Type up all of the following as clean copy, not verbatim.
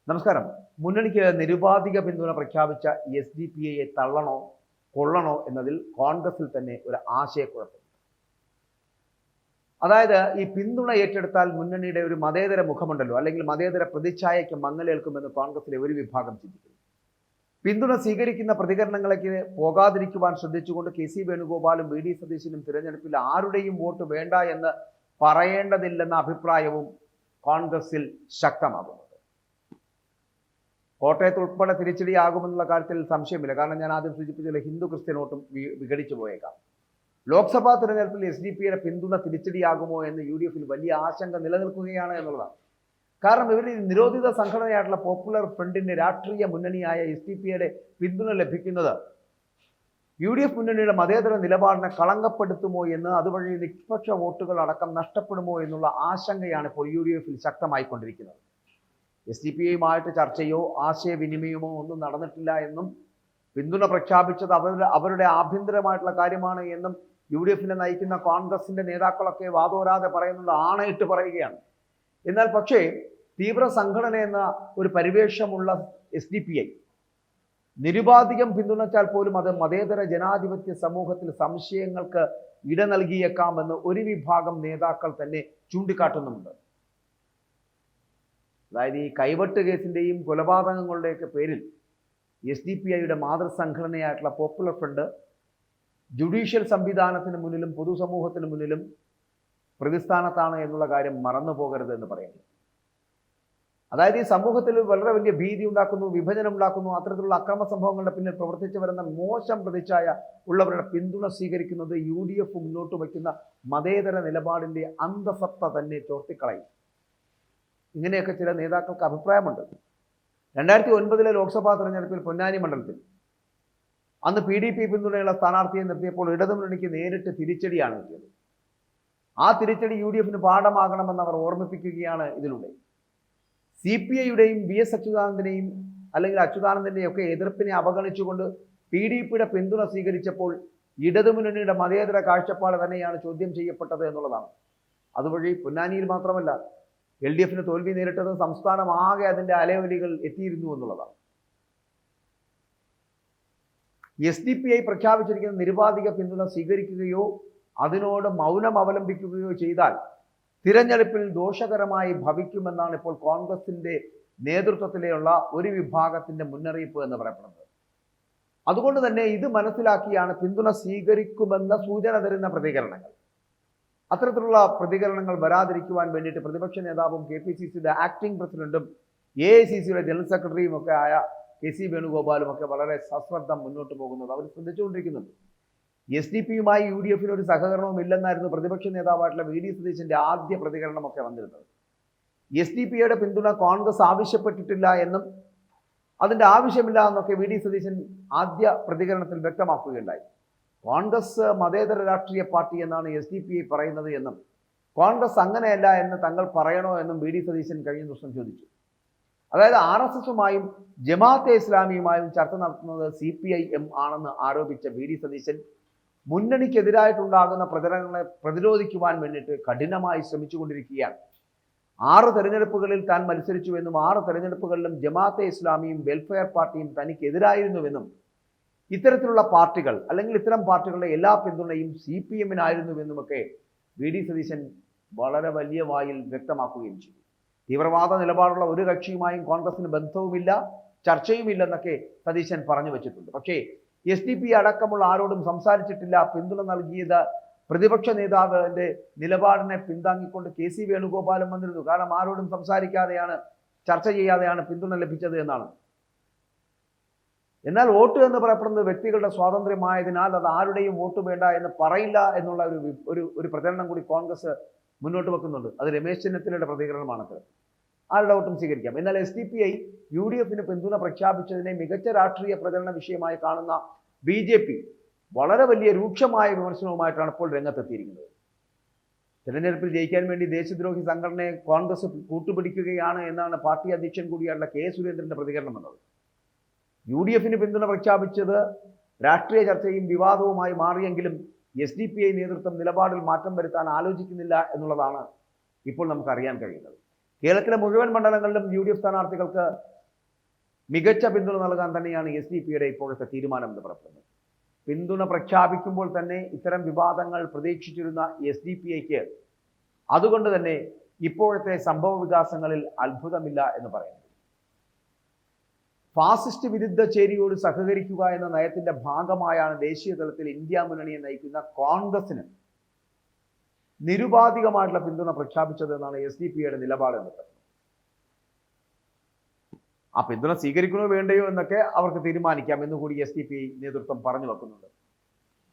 നമസ്കാരം. മുന്നണിക്ക് നിരുപാധിക പിന്തുണ പ്രഖ്യാപിച്ച SDPIയെ തള്ളണോ കൊള്ളണോ എന്നതിൽ കോൺഗ്രസിൽ തന്നെ ഒരു ആശയക്കുഴപ്പം. അതായത് ഈ പിന്തുണ ഏറ്റെടുത്താൽ മുന്നണിയുടെ ഒരു മതേതര മുഖമുണ്ടല്ലോ, അല്ലെങ്കിൽ മതേതര പ്രതിച്ഛായയ്ക്ക് മങ്ങലേൽക്കുമെന്ന് കോൺഗ്രസിലെ ഒരു വിഭാഗം ചിന്തിക്കുന്നു. പിന്തുണ സ്വീകരിക്കുന്ന പ്രതികരണങ്ങളിലേക്ക് പോകാതിരിക്കുവാൻ ശ്രദ്ധിച്ചുകൊണ്ട് KC വേണുഗോപാലും VD സതീശനും തിരഞ്ഞെടുപ്പിൽ ആരുടെയും വോട്ട് വേണ്ട എന്ന് പറയേണ്ടതില്ലെന്ന അഭിപ്രായവും കോൺഗ്രസിൽ ശക്തമാകുന്നു. കോട്ടയത്ത് ഉൾപ്പെടെ തിരിച്ചടിയാകുമെന്നുള്ള കാര്യത്തിൽ സംശയമില്ല. കാരണം ഞാൻ ആദ്യം സൂചിപ്പിച്ച ഹിന്ദു ക്രിസ്ത്യൻ വോട്ടും വിഘടിച്ചു പോയേക്കാം. ലോക്സഭാ തിരഞ്ഞെടുപ്പിൽ SDPIയുടെ പിന്തുണ തിരിച്ചടിയാകുമോ എന്ന് UDF വലിയ ആശങ്ക നിലനിൽക്കുകയാണ് എന്നുള്ളതാണ്. കാരണം ഇവർ നിരോധിത സംഘടനയായിട്ടുള്ള പോപ്പുലർ ഫ്രണ്ടിന്റെ രാഷ്ട്രീയ മുന്നണിയായ SDPIയുടെ പിന്തുണ ലഭിക്കുന്നത് UDF മുന്നണിയുടെ മതേതര നിലപാടിനെ കളങ്കപ്പെടുത്തുമോ എന്ന്, അതുവഴി നിഷ്പക്ഷ വോട്ടുകൾ അടക്കം നഷ്ടപ്പെടുമോ എന്നുള്ള ആശങ്കയാണ് ഇപ്പോൾ UDF ശക്തമായിക്കൊണ്ടിരിക്കുന്നത്. SDPIയുമായിട്ട് ചർച്ചയോ ആശയവിനിമയമോ ഒന്നും നടന്നിട്ടില്ല എന്നും, പിന്തുണ പ്രഖ്യാപിച്ചത് അവരുടെ ആഭ്യന്തരമായിട്ടുള്ള കാര്യമാണ് എന്നും UDFനെ നയിക്കുന്ന കോൺഗ്രസിന്റെ നേതാക്കളൊക്കെ വാദോരാതെ പറയുന്നത് ആണയിട്ട് പറയുകയാണ്. എന്നാൽ പക്ഷേ തീവ്ര സംഘടന എന്ന ഒരു പരിവേഷമുള്ള SDPI നിരുപാധികം പിന്തുണച്ചാൽ പോലും അത് മതേതര ജനാധിപത്യ സമൂഹത്തിൽ സംശയങ്ങൾക്ക് ഇട നൽകിയേക്കാമെന്ന് ഒരു വിഭാഗം നേതാക്കൾ തന്നെ ചൂണ്ടിക്കാട്ടുന്നുമുണ്ട്. അതായത് ഈ കൈവെട്ട് കേസിൻ്റെയും കൊലപാതകങ്ങളുടെയൊക്കെ പേരിൽ SDPIയുടെ മാതൃസംഘടനയായിട്ടുള്ള പോപ്പുലർ ഫ്രണ്ട് ജുഡീഷ്യൽ സംവിധാനത്തിന് മുന്നിലും പൊതുസമൂഹത്തിന് മുന്നിലും പ്രതിസ്ഥാനത്താണ് എന്നുള്ള കാര്യം മറന്നു പോകരുത് എന്ന് പറയുന്നു. അതായത് ഈ സമൂഹത്തിൽ വളരെ വലിയ ഭീതി ഉണ്ടാക്കുന്നു, വിഭജനം ഉണ്ടാക്കുന്നു, അത്തരത്തിലുള്ള അക്രമ സംഭവങ്ങളുടെ പിന്നിൽ പ്രവർത്തിച്ചു വരുന്ന മോശം പ്രതിച്ഛായ ഉള്ളവരുടെ പിന്തുണ സ്വീകരിക്കുന്നത് UDF മുന്നോട്ട് വയ്ക്കുന്ന മതേതര നിലപാടിൻ്റെ അന്തസത്ത തന്നെ ചോർത്തിക്കളയും. ഇങ്ങനെയൊക്കെ ചില നേതാക്കൾക്ക് അഭിപ്രായമുണ്ട്. 2009 ലോക്സഭാ തെരഞ്ഞെടുപ്പിൽ പൊന്നാനി മണ്ഡലത്തിൽ അന്ന് PDP പിന്തുണയുള്ള സ്ഥാനാർത്ഥിയെ നിർത്തിയപ്പോൾ ഇടതുമുന്നണിക്ക് നേരിട്ട് തിരിച്ചടിയാണ് കിട്ടിയത്. ആ തിരിച്ചടി UDFന് പാഠമാകണമെന്ന് അവർ ഓർമ്മിപ്പിക്കുകയാണ് ഇതിലൂടെ. CPIയുടെയും VS അച്യുതാനന്ദനെയും അല്ലെങ്കിൽ അച്യുതാനന്ദൻ്റെയും ഒക്കെ എതിർപ്പിനെ അവഗണിച്ചുകൊണ്ട് PDPയുടെ പിന്തുണ സ്വീകരിച്ചപ്പോൾ ഇടതുമുന്നണിയുടെ മതേതര കാഴ്ചപ്പാട് തന്നെയാണ് ചോദ്യം ചെയ്യപ്പെട്ടത് എന്നുള്ളതാണ്. അതുവഴി പൊന്നാനിയിൽ മാത്രമല്ല, LDFന് തോൽവി നേരിട്ടത് സംസ്ഥാനമാകെ അതിൻ്റെ അലയൊലികൾ എത്തിയിരുന്നു എന്നുള്ളതാണ്. SDPI പ്രഖ്യാപിച്ചിരിക്കുന്ന നിരുപാധിക പിന്തുണ സ്വീകരിക്കുകയോ അതിനോട് മൗനം അവലംബിക്കുകയോ ചെയ്താൽ തിരഞ്ഞെടുപ്പിൽ ദോഷകരമായി ഭവിക്കുമെന്നാണ് ഇപ്പോൾ കോൺഗ്രസിന്റെ നേതൃത്വത്തിലുള്ള ഒരു വിഭാഗത്തിന്റെ മുന്നറിയിപ്പ് എന്ന് പറയപ്പെടുന്നത്. അതുകൊണ്ട് തന്നെ ഇത് മനസ്സിലാക്കിയാണ് പിന്തുണ സ്വീകരിക്കുമെന്ന സൂചന തരുന്ന പ്രതികരണങ്ങൾ. അത്തരത്തിലുള്ള പ്രതികരണങ്ങൾ വരാതിരിക്കുവാൻ വേണ്ടിയിട്ട് പ്രതിപക്ഷ നേതാവും KPCCയുടെ ആക്ടിംഗ് പ്രസിഡന്റും AICCയുടെ ജനറൽ സെക്രട്ടറിയും ഒക്കെ ആയ KC വേണുഗോപാലും ഒക്കെ വളരെ സശ്രദ്ധം മുന്നോട്ട് പോകുന്നത് അവർ ശ്രദ്ധിച്ചുകൊണ്ടിരിക്കുന്നുണ്ട്. SDPയുമായി UDFന് ഒരു സഹകരണവും ഇല്ലെന്നായിരുന്നു പ്രതിപക്ഷ നേതാവായിട്ടുള്ള VD സതീശന്റെ ആദ്യ പ്രതികരണമൊക്കെ വന്നിരുന്നത്. SDPയുടെ പിന്തുണ കോൺഗ്രസ് ആവശ്യപ്പെട്ടിട്ടില്ല എന്നും അതിൻ്റെ ആവശ്യമില്ല എന്നൊക്കെ VD സതീശൻ ആദ്യ പ്രതികരണത്തിൽ വ്യക്തമാക്കുകയുണ്ടായി. കോൺഗ്രസ് മതേതര രാഷ്ട്രീയ പാർട്ടി എന്നാണ് SDPI പറയുന്നത് എന്നും കോൺഗ്രസ് അങ്ങനെയല്ല എന്ന് തങ്ങൾ പറയണോ എന്നും VD സതീശൻ കഴിഞ്ഞ ദിവസം ചോദിച്ചു. അതായത് RSSുമായും ജമാഅത്തെ ഇസ്ലാമിയുമായും ചർച്ച നടത്തുന്നത് CPIM ആണെന്ന് ആരോപിച്ച VD സതീശൻ മുന്നണിക്കെതിരായിട്ടുണ്ടാകുന്ന പ്രചരണങ്ങളെ പ്രതിരോധിക്കുവാൻ വേണ്ടിയിട്ട് കഠിനമായി ശ്രമിച്ചുകൊണ്ടിരിക്കുകയാണ്. 6 തെരഞ്ഞെടുപ്പുകളിൽ താൻ മത്സരിച്ചുവെന്നും 6 തെരഞ്ഞെടുപ്പുകളിലും ജമാഅത്തെ ഇസ്ലാമിയും വെൽഫെയർ പാർട്ടിയും തനിക്കെതിരായിരുന്നുവെന്നും ഇത്തരത്തിലുള്ള പാർട്ടികൾ അല്ലെങ്കിൽ ഇത്തരം പാർട്ടികളുടെ എല്ലാ പിന്തുണയും CPMനായിരുന്നുവെന്നുമൊക്കെ VD സതീശൻ വളരെ വലിയ വായിൽ വ്യക്തമാക്കുകയും ചെയ്തു. തീവ്രവാദ നിലപാടുള്ള ഒരു കക്ഷിയുമായും കോൺഗ്രസിന് ബന്ധവുമില്ല, ചർച്ചയുമില്ലെന്നൊക്കെ സതീശൻ പറഞ്ഞു വെച്ചിട്ടുണ്ട്. പക്ഷേ SDPI അടക്കമുള്ള ആരോടും സംസാരിച്ചിട്ടില്ല. പിന്തുണ നൽകിയത് പ്രതിപക്ഷ നേതാവിന്റെ നിലപാടിനെ പിന്താങ്ങിക്കൊണ്ട് KC വേണുഗോപാലും വന്നിരുന്നു. കാരണം ആരോടും സംസാരിക്കാതെയാണ്, ചർച്ച ചെയ്യാതെയാണ് പിന്തുണ ലഭിച്ചത് എന്നാണ്. എന്നാൽ വോട്ട് എന്ന് പറയപ്പെടുന്നത് വ്യക്തികളുടെ സ്വാതന്ത്ര്യമായതിനാൽ അത് ആരുടെയും വോട്ട് വേണ്ട എന്ന് പറയില്ല എന്നുള്ള ഒരു പ്രചരണം കൂടി കോൺഗ്രസ് മുന്നോട്ട് വെക്കുന്നുണ്ട്. അത് രമേശ് ചെന്നിത്തലയുടെ പ്രതികരണമാണത്. ആരുടെ വോട്ടും സ്വീകരിക്കാം. എന്നാൽ SDPI UDFന് പിന്തുണ പ്രഖ്യാപിച്ചതിനെ മികച്ച രാഷ്ട്രീയ പ്രചരണ വിഷയമായി കാണുന്ന BJP വളരെ വലിയ രൂക്ഷമായ വിമർശനവുമായിട്ടാണ് ഇപ്പോൾ രംഗത്തെത്തിയിരിക്കുന്നത്. തെരഞ്ഞെടുപ്പിൽ ജയിക്കാൻ വേണ്ടി ദേശദ്രോഹി സംഘടനയെ കോൺഗ്രസ് കൂട്ടുപിടിക്കുകയാണ് എന്നാണ് പാർട്ടി അധ്യക്ഷൻ കൂടിയായിട്ടുള്ള K സുരേന്ദ്രന്റെ പ്രതികരണം എന്നത്. UDFന് പിന്തുണ പ്രഖ്യാപിച്ചത് രാഷ്ട്രീയ ചർച്ചയും വിവാദവുമായി മാറിയെങ്കിലും SDPI നേതൃത്വം നിലപാടിൽ മാറ്റം വരുത്താൻ ആലോചിക്കുന്നില്ല എന്നുള്ളതാണ് ഇപ്പോൾ നമുക്ക് അറിയാൻ കഴിയുന്നത്. കേരളത്തിലെ മുഴുവൻ മണ്ഡലങ്ങളിലും UDF സ്ഥാനാർത്ഥികൾക്ക് മികച്ച പിന്തുണ നൽകാൻ തന്നെയാണ് SDP ഇപ്പോഴത്തെ തീരുമാനം എന്ന് പറയപ്പെടുന്നത്. പിന്തുണ പ്രഖ്യാപിക്കുമ്പോൾ തന്നെ ഇത്തരം വിവാദങ്ങൾ പ്രതീക്ഷിച്ചിരുന്ന SDP അതുകൊണ്ട് തന്നെ ഇപ്പോഴത്തെ സംഭവ വികാസങ്ങളിൽ അത്ഭുതമില്ല എന്ന് പറയുന്നു. ഫാസിസ്റ്റ് വിരുദ്ധ ചേരിയോട് സഹകരിക്കുക എന്ന നയത്തിന്റെ ഭാഗമായാണ് ദേശീയ തലത്തിൽ ഇന്ത്യ മുന്നണിയെ നയിക്കുന്ന കോൺഗ്രസിന് നിരുപാധികമായിട്ടുള്ള പിന്തുണ പ്രഖ്യാപിച്ചത് എന്നാണ് SDP നിലപാട് എന്ന് പറയുന്നത്. ആ പിന്തുണ സ്വീകരിക്കണോ വേണ്ടയോ എന്നൊക്കെ അവർക്ക് തീരുമാനിക്കാം എന്നുകൂടി SDP നേതൃത്വം പറഞ്ഞു വെക്കുന്നുണ്ട്.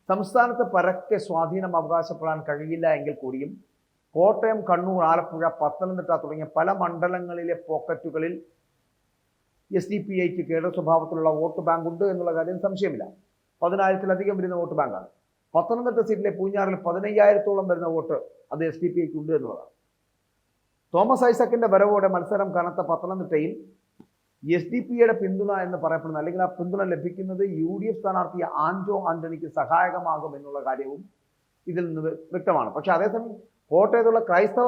സംസ്ഥാനത്ത് പരക്കെ സ്വാധീനം അവകാശപ്പെടാൻ കഴിയില്ല എങ്കിൽ കൂടിയും കോട്ടയം, കണ്ണൂർ, ആലപ്പുഴ, പത്തനംതിട്ട തുടങ്ങിയ പല മണ്ഡലങ്ങളിലെ പോക്കറ്റുകളിൽ SDP കേഡർ സ്വഭാവത്തിലുള്ള വോട്ട് ബാങ്ക് ഉണ്ട് എന്നുള്ള കാര്യം സംശയമില്ല. 10,000-ലധികം വരുന്ന വോട്ട് ബാങ്കാണ്. പത്തനംതിട്ട സീറ്റിലെ പൂഞ്ഞാറിൽ 15,000-ഓളം വരുന്ന വോട്ട് അത് SDP ഉണ്ട് എന്നുള്ളതാണ്. തോമസ് ഐസക്കിന്റെ വരവോടെ മത്സരം കനത്ത പത്തനംതിട്ടയിൽ SDP പിന്തുണ എന്ന് പറയപ്പെടുന്ന അല്ലെങ്കിൽ ആ പിന്തുണ ലഭിക്കുന്നത് UDF സ്ഥാനാർത്ഥി ആന്റോ ആന്റണിക്ക് സഹായകമാകും എന്നുള്ള കാര്യവും ഇതിൽ നിന്ന് വ്യക്തമാണ്. പക്ഷെ അതേസമയം കോട്ടയത്തുള്ള ക്രൈസ്തവ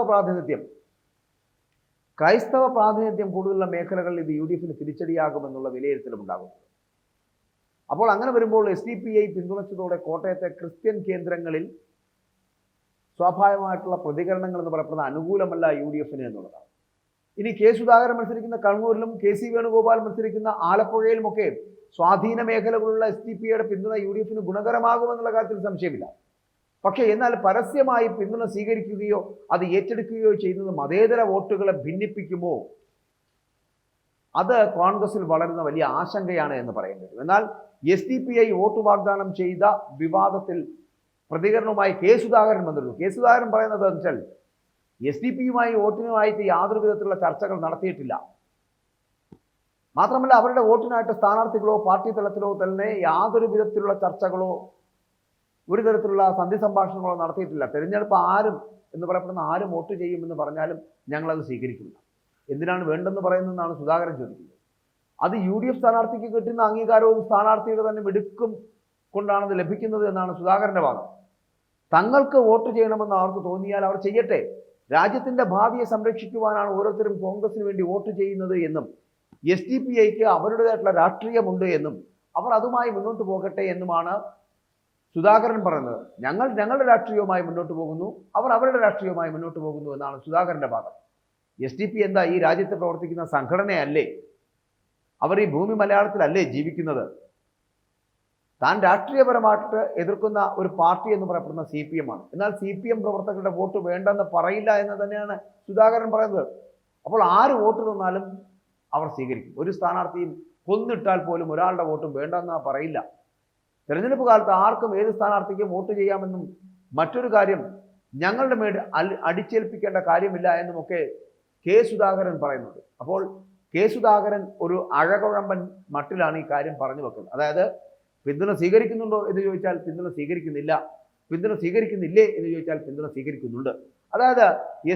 പ്രാതിനിധ്യം കൂടുതലുള്ള മേഖലകളിൽ ഇത് UDF തിരിച്ചടിയാകുമെന്നുള്ള വിലയിരുത്തലും ഉണ്ടാകുന്നു. അപ്പോൾ അങ്ങനെ വരുമ്പോൾ SDP പിന്തുണച്ചതോടെ കോട്ടയത്തെ ക്രിസ്ത്യൻ കേന്ദ്രങ്ങളിൽ സ്വാഭാവികമായിട്ടുള്ള പ്രതികരണങ്ങൾ എന്ന് പറയപ്പെടുന്ന അനുകൂലമല്ല UDF എന്നുള്ളതാണ്. ഇനി കെ സുധാകരൻ മത്സരിക്കുന്ന കണ്ണൂരിലും KC വേണുഗോപാൽ മത്സരിക്കുന്ന ആലപ്പുഴയിലുമൊക്കെ സ്വാധീന മേഖലകളുള്ള SDP പിന്തുണ UDF ഗുണകരമാകുമെന്നുള്ള കാര്യത്തിൽ സംശയമില്ല. പക്ഷേ എന്നാൽ പരസ്യമായി പിന്തുണ സ്വീകരിക്കുകയോ അത് ഏറ്റെടുക്കുകയോ ചെയ്യുന്നത് മതേതര വോട്ടുകളെ ഭിന്നിപ്പിക്കുമോ? അത് കോൺഗ്രസിൽ വളരുന്ന വലിയ ആശങ്കയാണ് എന്ന് പറയേണ്ടി വരും. എന്നാൽ SDP വോട്ട് വാഗ്ദാനം ചെയ്ത വിവാദത്തിൽ പ്രതികരണവുമായി കെ സുധാകരൻ വന്നിരുന്നു. കെ സുധാകരൻ പറയുന്നത് വെച്ചാൽ SDP വോട്ടിനുമായിട്ട് യാതൊരു വിധത്തിലുള്ള ചർച്ചകൾ നടത്തിയിട്ടില്ല. മാത്രമല്ല അവരുടെ വോട്ടിനായിട്ട് സ്ഥാനാർത്ഥികളോ പാർട്ടി തലത്തിലോ തന്നെ യാതൊരു വിധത്തിലുള്ള ചർച്ചകളോ ഒരു തരത്തിലുള്ള സന്ധി സംഭാഷണങ്ങളോ നടത്തിയിട്ടില്ല. തെരഞ്ഞെടുപ്പ് ആരും എന്ന് പറയപ്പെടുന്ന ആരും വോട്ട് ചെയ്യുമെന്ന് പറഞ്ഞാലും ഞങ്ങളത് സ്വീകരിക്കില്ല. എന്തിനാണ് വേണ്ടെന്ന് പറയുന്നതെന്നാണ് സുധാകരൻ ചോദിക്കുന്നത്. അത് UDF സ്ഥാനാർത്ഥിക്ക് കിട്ടുന്ന അംഗീകാരവും സ്ഥാനാർത്ഥിയുടെ തന്നെ മിടുക്കും കൊണ്ടാണത് ലഭിക്കുന്നത് എന്നാണ് സുധാകരന്റെ വാദം. തങ്ങൾക്ക് വോട്ട് ചെയ്യണമെന്ന് അവർക്ക് തോന്നിയാൽ അവർ ചെയ്യട്ടെ. രാജ്യത്തിന്റെ ഭാവിയെ സംരക്ഷിക്കുവാനാണ് ഓരോരുത്തരും കോൺഗ്രസിന് വേണ്ടി വോട്ട് ചെയ്യുന്നത് എന്നും SDP അവരുടേതായിട്ടുള്ള രാഷ്ട്രീയമുണ്ട് എന്നും അവർ അതുമായി മുന്നോട്ട് പോകട്ടെ എന്നുമാണ് സുധാകരൻ പറയുന്നത്. ഞങ്ങളുടെ രാഷ്ട്രീയവുമായി മുന്നോട്ട് പോകുന്നു, അവർ അവരുടെ രാഷ്ട്രീയവുമായി മുന്നോട്ട് പോകുന്നു എന്നാണ് സുധാകരന്റെ വാദം. SDP എന്താ ഈ രാജ്യത്ത് പ്രവർത്തിക്കുന്ന സംഘടനയല്ലേ? അവർ ഈ ഭൂമി മലയാളത്തിലല്ലേ ജീവിക്കുന്നത്? താൻ രാഷ്ട്രീയപരമായിട്ട് എതിർക്കുന്ന ഒരു പാർട്ടി എന്ന് പറയപ്പെടുന്ന CPM ആണ്. എന്നാൽ CPM പ്രവർത്തകരുടെ വോട്ട് വേണ്ടെന്ന് പറയില്ല എന്ന് തന്നെയാണ് സുധാകരൻ പറയുന്നത്. അപ്പോൾ ആര് വോട്ട് തന്നാലും അവർ സ്വീകരിക്കും. ഒരു സ്ഥാനാർത്ഥിയും കൊന്നിട്ടാൽ പോലും ഒരാളുടെ വോട്ടും വേണ്ടെന്ന് പറയില്ല. തെരഞ്ഞെടുപ്പ് കാലത്ത് ആർക്കും ഏത് സ്ഥാനാർത്ഥിക്കും വോട്ട് ചെയ്യാമെന്നും മറ്റൊരു കാര്യം ഞങ്ങളുടെ മേൽ അടിച്ചേൽപ്പിക്കേണ്ട കാര്യമില്ല എന്നുമൊക്കെ കെ സുധാകരൻ പറയുന്നുണ്ട്. അപ്പോൾ കെ സുധാകരൻ ഒരു അഴകുഴമ്പൻ മട്ടിലാണ് ഈ കാര്യം പറഞ്ഞു വെക്കുന്നത്. അതായത് പിന്തുണ സ്വീകരിക്കുന്നുണ്ടോ എന്ന് ചോദിച്ചാൽ പിന്തുണ സ്വീകരിക്കുന്നില്ല, പിന്തുണ സ്വീകരിക്കുന്നില്ലേ എന്ന് ചോദിച്ചാൽ പിന്തുണ സ്വീകരിക്കുന്നുണ്ട്. അതായത്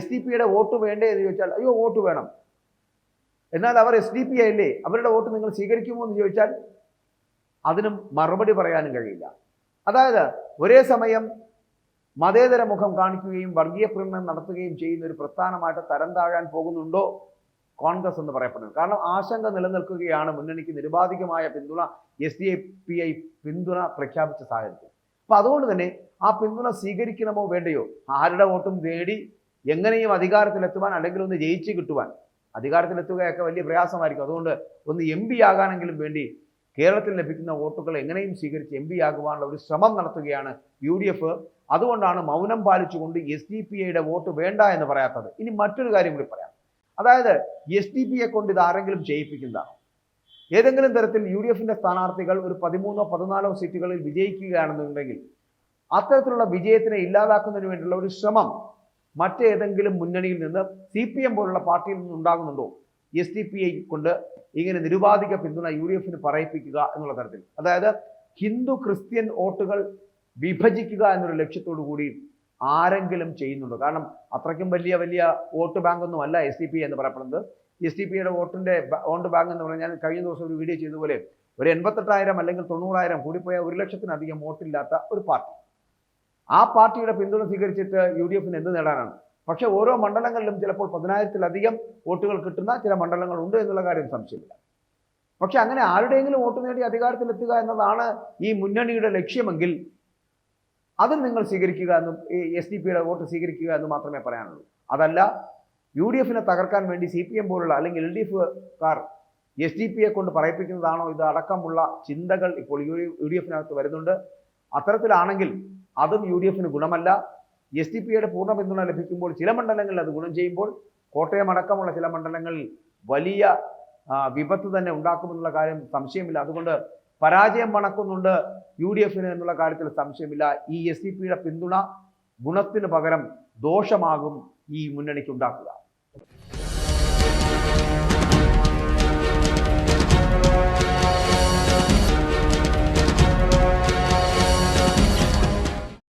SDP വോട്ട് വേണ്ടേ എന്ന് ചോദിച്ചാൽ അയ്യോ വോട്ട് വേണം, എന്നാൽ അവർ SDP അല്ലേ, അവരുടെ വോട്ട് നിങ്ങൾ സ്വീകരിക്കുമോ എന്ന് ചോദിച്ചാൽ അതിനും മറുപടി പറയാനും കഴിയില്ല. അതായത് ഒരേ സമയം മതേതര മുഖം കാണിക്കുകയും വർഗീയ പ്രീണനം നടത്തുകയും ചെയ്യുന്ന ഒരു പ്രസ്ഥാനമായിട്ട് തരം താഴാൻ പോകുന്നുണ്ടോ കോൺഗ്രസ് എന്ന് പറയപ്പെടുന്നത്. കാരണം ആശങ്ക നിലനിൽക്കുകയാണ് മുന്നണിക്ക് നിരുപാധികമായ പിന്തുണ SDP പിന്തുണ പ്രഖ്യാപിച്ച സാഹചര്യം. അപ്പൊ അതുകൊണ്ട് തന്നെ ആ പിന്തുണ സ്വീകരിക്കണമോ വേണ്ടയോ? ആരുടെ വോട്ടും നേടി എങ്ങനെയും അധികാരത്തിലെത്തുവാൻ അല്ലെങ്കിൽ ഒന്ന് ജയിച്ച് കിട്ടുവാൻ, അധികാരത്തിലെത്തുകയൊക്കെ വലിയ പ്രയാസമായിരിക്കും. അതുകൊണ്ട് ഒന്ന് MP ആകാനെങ്കിലും വേണ്ടി കേരളത്തിൽ ലഭിക്കുന്ന വോട്ടുകൾ എങ്ങനെയും സ്വീകരിച്ച് MP ആകുവാനുള്ള ഒരു ശ്രമം നടത്തുകയാണ് UDF. അതുകൊണ്ടാണ് മൗനം പാലിച്ചുകൊണ്ട് SDP വോട്ട് വേണ്ട എന്ന് പറയാത്തത്. ഇനി മറ്റൊരു കാര്യം കൂടി പറയാം. അതായത് SDP കൊണ്ട് ഇത് ആരെങ്കിലും ചെയ്യിപ്പിക്കുന്നതാണ്. ഏതെങ്കിലും തരത്തിൽ UDF സ്ഥാനാർത്ഥികൾ ഒരു 13-14 സീറ്റുകളിൽ വിജയിക്കുകയാണെന്നുണ്ടെങ്കിൽ അത്തരത്തിലുള്ള വിജയത്തിനെ ഇല്ലാതാക്കുന്നതിന് വേണ്ടിയുള്ള ഒരു ശ്രമം മറ്റേതെങ്കിലും മുന്നണിയിൽ നിന്ന് CPM പോലുള്ള പാർട്ടിയിൽ നിന്ന് ഉണ്ടാകുന്നുണ്ടോ? SDP കൊണ്ട് ഇങ്ങനെ നിരുപാധിക പിന്തുണ UDF പറയിപ്പിക്കുക എന്നുള്ള തരത്തിൽ, അതായത് ഹിന്ദു ക്രിസ്ത്യൻ വോട്ടുകൾ വിഭജിക്കുക എന്നൊരു ലക്ഷ്യത്തോടു കൂടി ആരെങ്കിലും ചെയ്യുന്നുണ്ടോ? കാരണം അത്രയ്ക്കും വലിയ വോട്ട് ബാങ്ക് ഒന്നും അല്ല SDP എന്ന് പറയപ്പെടുന്നത്. SDP വോട്ട് ബാങ്ക് എന്ന് പറഞ്ഞാൽ കഴിഞ്ഞ ദിവസം ഒരു വീഡിയോ ചെയ്തതുപോലെ ഒരു 88,000 അല്ലെങ്കിൽ 90,000 കൂടിപ്പോയ 1,00,000-ലധികം വോട്ടില്ലാത്ത ഒരു പാർട്ടി. ആ പാർട്ടിയുടെ പിന്തുണ സ്വീകരിച്ചിട്ട് UDF എന്ത് നേടാനാണ്? പക്ഷെ ഓരോ മണ്ഡലങ്ങളിലും ചിലപ്പോൾ 10,000-ലധികം വോട്ടുകൾ കിട്ടുന്ന ചില മണ്ഡലങ്ങൾ ഉണ്ട് എന്നുള്ള കാര്യം സംശയമില്ല. പക്ഷെ അങ്ങനെ ആരുടെയെങ്കിലും വോട്ട് നേടി അധികാരത്തിലെത്തുക എന്നതാണ് ഈ മുന്നണിയുടെ ലക്ഷ്യമെങ്കിൽ അത് നിങ്ങൾ സ്വീകരിക്കുക എന്നും SDP വോട്ട് സ്വീകരിക്കുക എന്ന് മാത്രമേ പറയാനുള്ളൂ. അതല്ല UDF തകർക്കാൻ വേണ്ടി CPM പോലുള്ള അല്ലെങ്കിൽ LDFക്കാർ SDP കൊണ്ട് പറയിപ്പിക്കുന്നതാണോ ഇത് അടക്കമുള്ള ചിന്തകൾ ഇപ്പോൾ UDF വരുന്നുണ്ട്. അത്തരത്തിലാണെങ്കിൽ അതും UDF ഗുണമല്ല. SDP പൂർണ്ണ പിന്തുണ ലഭിക്കുമ്പോൾ ചില മണ്ഡലങ്ങളിൽ അത് ഗുണം ചെയ്യുമ്പോൾ കോട്ടയം അടക്കമുള്ള ചില മണ്ഡലങ്ങളിൽ വലിയ വിപത്ത് തന്നെ ഉണ്ടാക്കുമെന്നുള്ള കാര്യം സംശയമില്ല. അതുകൊണ്ട് പരാജയം മണക്കുന്നുണ്ട് UDF എന്നുള്ള കാര്യത്തിൽ സംശയമില്ല. ഈ SDP പിന്തുണ ഗുണത്തിന് പകരം ദോഷമാകും ഈ മുന്നണിക്ക് ഉണ്ടാക്കുക.